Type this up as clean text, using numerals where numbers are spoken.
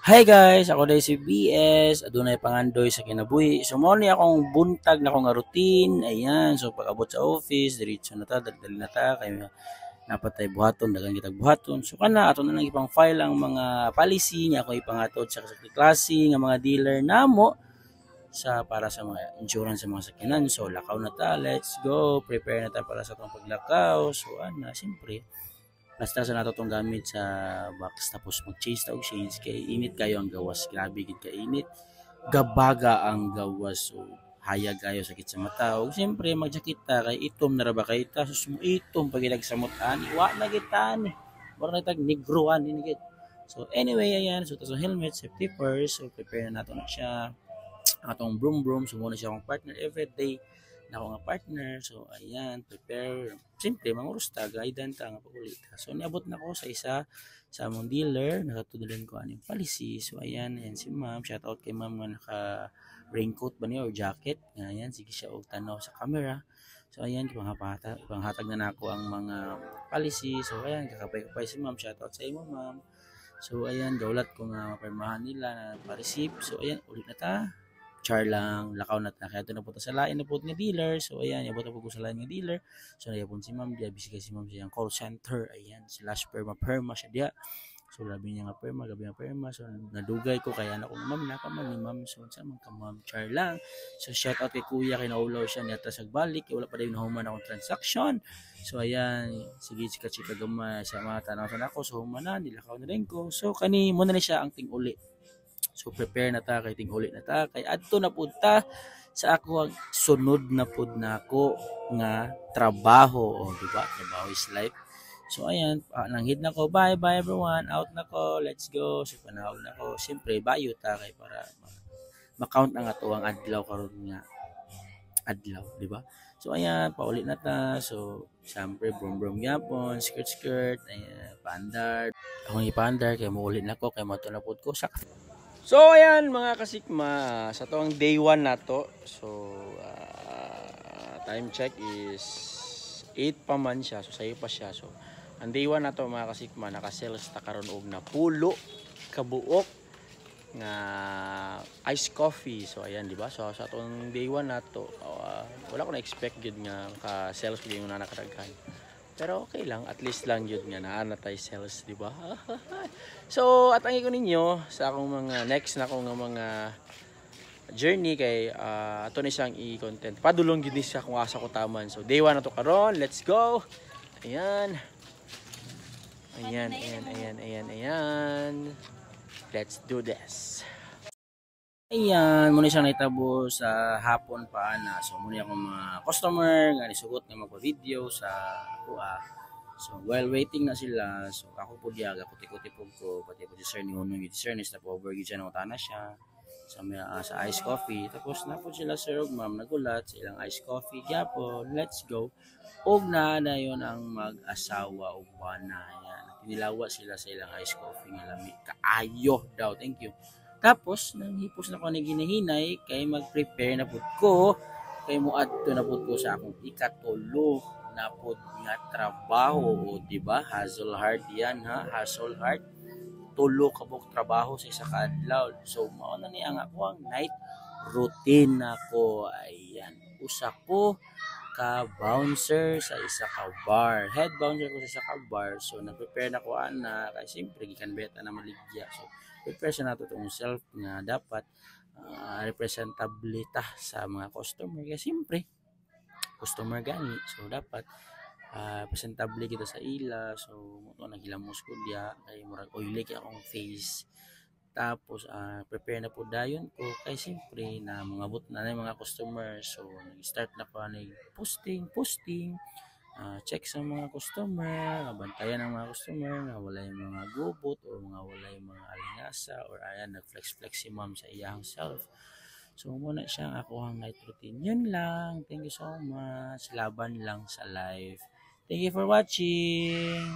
Hi guys, ako dahil si BS, adunay pangandoy sa kinabuhi. So mo ni akong buntag na akong routine. Ayan, so pag-abot sa office, diretso na ta, dali na ta kay napatay buhaton, dagan kitag buhaton. So kana ato na lang ipang file ang mga policy nga ako ipangatod sa klase nga mga dealer namo sa para sa mga insurance sa mga sakyanan. So lakaw na ta, let's go. Prepare na ta para sa atong paglakaw. So ana, siyempre basta sa nato tong gamit sa box tapos mag-chase ta og shades kay init kayo ang gawas, grabe gid ka init, gabaga ang gawas, so hayag kayo sakit sa mata ug siyempre magjakit ta kay itom na ra ba kay ta sus mo itom pag ginagsamot ani wa na gid ta ni wala na tag negroan ni gid. So anyway, ayan, so tas helmet, safety first, so prepare na nato na siya atong broom broom, so muna siya akong partner everyday na ako nga partner. So ayan, prepare, simple manguros ta, guidan ta nga pagulita. So niabot na ko sa isa sa among dealer, nakatudulin ko aning policy. So ayan si ma'am, shout out kay ma'am nga naka raincoat ba niya or jacket. Ayan, sige siya og tanaw sa camera. So ayan, ipanghatag na nako ang mga policy. So ayan, kakapay-kapay si ma'am, shout out sa imo ma'am. So ayan, gaulat ko nga mapirmahan nila na pa-receive. So ayan, ulit na ta, char lang, lakaw na ta, kaya ito na po sa lain na po ni dealer. So ayan, yabot na po sa lain ng dealer. So nayapon si ma'am dia, bisig si ma'am siyang call center. Ayan, slash perma siya dia. So labi niya nga perma, gabi nga perma. So nadugay ko kaya na ko ma'am, nakaman ni ma'am. So sa mga ma'am, char lang. So shout out kay kuya, kay naulaw siya niya sa balik, kay wala pa dayon human akong transaction. So ayan, sige chika gamay sa mga tanaw sa nako. So human na, nilakaw na rin ko. So kani mo na siya ang ting uli. So prepare na ta kay tinghuli na ta kay adto na pud ta sa ako ang sunod na pud nako nga trabaho, o di ba? Trabaho is life. So ayan, nanghid na ko. Bye everyone. Out na ko. Let's go. So panahon na ko. Siyempre bayo ta kay para ma-count ang ato ang adlaw karon nga adlaw, di ba? So ayan, paulit na ta. So siyempre brom gyapon, skirt, ayan, pandar. Akong ipandar kay mo ulit na ko kay mato na pud ko sa. So ayan mga kasikma, sa toang day 1 na to. So time check is 8 pa man siya, so sayo pa siya. So ang day 1 na to mga kasikma, naka-sales ta karon og na pulo kabuok nga iced coffee. So ayan, di ba? So sa toang day 1 na to, wala ko na expect gid nga ka-sales gyud na nakadaghan. Pero okay lang, at least lang yun nga naa na tayo sales, di ba? So, atangi ko ninyo sa akong mga next na akong mga journey kay ato ni siyang i-content. Padulong gid ni siya kung asa ko taman. So, day 1 na to karon. Let's go. Ayan. Ayan. Let's do this. Ayan, muna siyang naitabo sa hapon pa na. So muna akong mga customer nga nisugot nga magpa-video sa ako. So while waiting na sila, so ako po diya kuti-kuti po ko pati po si Sir ni Hunong yung Sir ni stop over gid siya nang utana siya sa iced coffee. Tapos na po sila Sir ug ma'am nagulat sa ilang iced coffee gyapon. Let's go. Og na yon ang mag-asawa ug bana. Ayan, tinilawa sila sa ilang iced coffee nga lami kaayo daw. Thank you. Tapos nang hipos na ko ni ginahinay kay mag-prepare na pud ko kay muadto na pud ko sa akong ikatulo na pud nga trabaho, o di ba? Hustle hard yan ha, hustle hard. Tulo ka buk trabaho sa isa ka adlaw. So mao na ni ang ako ang night routine nako. Ayan, usa ko ka bouncer sa isa ka bar. Head bouncer ko sa isa ka bar. So na-prepare na ko ana kay siyempre gikan beta na maligya. So prepare sa nato tong self nga dapat representable ta sa mga customer kaya siyempre customer gani, so dapat presentable kita sa ila. So mo naghilamos ko diya kay murag oily kay akong face. Tapos prepare na po dayon ko kay siyempre na mangabot na ng mga customer. So nag-start na ko nag posting check sa mga customer, bantayan ang mga customer nga wala yung mga gubot o wala yung mga alingasa or ayan nag-flex si ma'am sa iyang self. So muna siya ako ang night routine. Yun lang. Thank you so much. Laban lang sa life. Thank you for watching.